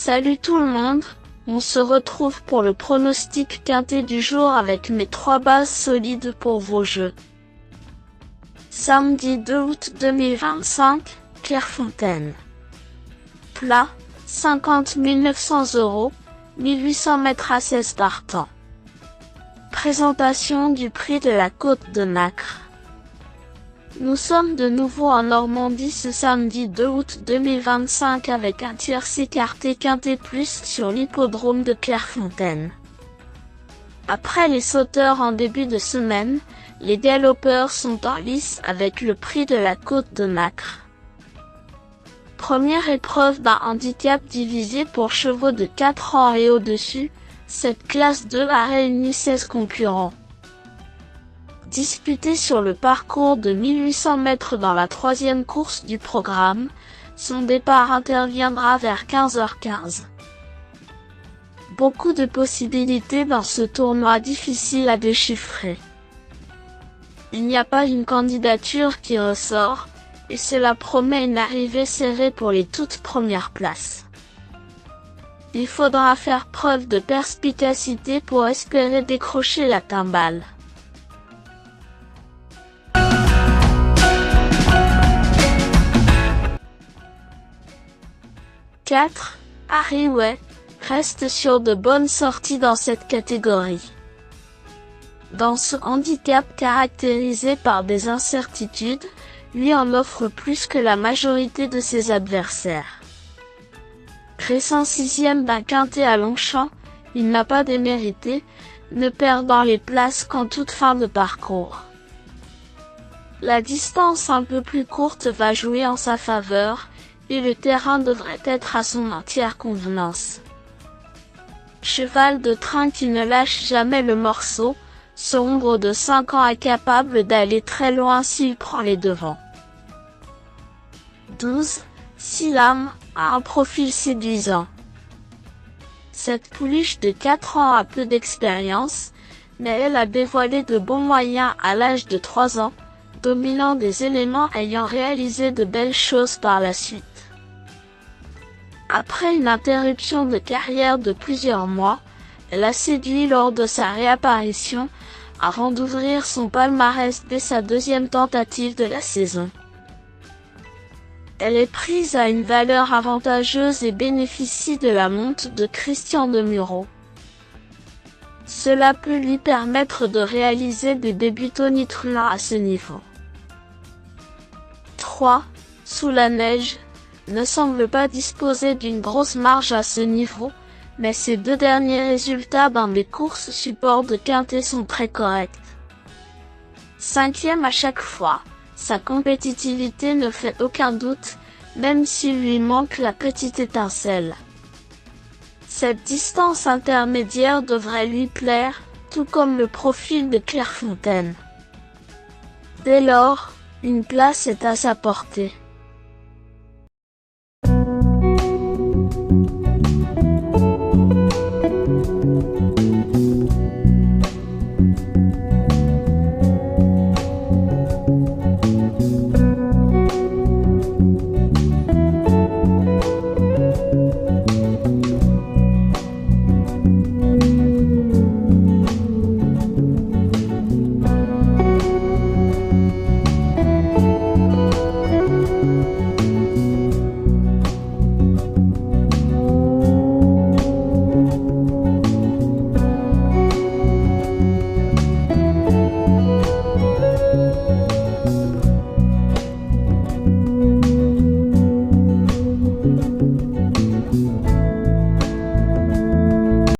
Salut tout le monde, on se retrouve pour le pronostic quintet du jour avec mes 3 bases solides pour vos jeux. Samedi 2 août 2025, Clairefontaine. Plat, 50 900 €, 1800 mètres à 16 partants. Présentation du prix de la côte de Nacre. Nous sommes de nouveau en Normandie ce samedi 2 août 2025 avec un tiercé quarté quintet plus sur l'hippodrome de Clairefontaine. Après les sauteurs en début de semaine, les galopeurs sont en lice avec le prix de la côte de Nacre. Première épreuve d'un handicap divisé pour chevaux de 4 ans et au-dessus, cette classe 2 a réuni 16 concurrents. Disputé sur le parcours de 1800 mètres dans la 3e course du programme, son départ interviendra vers 15h15. Beaucoup de possibilités dans ce tournoi difficile à déchiffrer. Il n'y a pas une candidature qui ressort, et cela promet une arrivée serrée pour les toutes premières places. Il faudra faire preuve de perspicacité pour espérer décrocher la timbale. 4. Harry reste sur de bonnes sorties dans cette catégorie. Dans ce handicap caractérisé par des incertitudes, lui en offre plus que la majorité de ses adversaires. Récent 6e d'un quintet à Longchamp, il n'a pas démérité, ne perdant les places qu'en toute fin de parcours. La distance un peu plus courte va jouer en sa faveur, et le terrain devrait être à son entière convenance. Cheval de train qui ne lâche jamais le morceau, ce ombre de 5 ans est capable d'aller très loin s'il prend les devants. 12. Silam a un profil séduisant. Cette pouliche de 4 ans a peu d'expérience, mais elle a dévoilé de bons moyens à l'âge de 3 ans, dominant des éléments ayant réalisé de belles choses par la suite. Après une interruption de carrière de plusieurs mois, elle a séduit lors de sa réapparition, avant d'ouvrir son palmarès dès sa 2e tentative de la saison. Elle est prise à une valeur avantageuse et bénéficie de la monte de Christian de Muro. Cela peut lui permettre de réaliser des débuts tonitruants à ce niveau. 3. Sous la neige, ne semble pas disposer d'une grosse marge à ce niveau, mais ses 2 derniers résultats dans les courses support de quintet sont très corrects. 5e à chaque fois, sa compétitivité ne fait aucun doute, même s'il lui manque la petite étincelle. Cette distance intermédiaire devrait lui plaire, tout comme le profil de Clairefontaine. Dès lors, une place est à sa portée.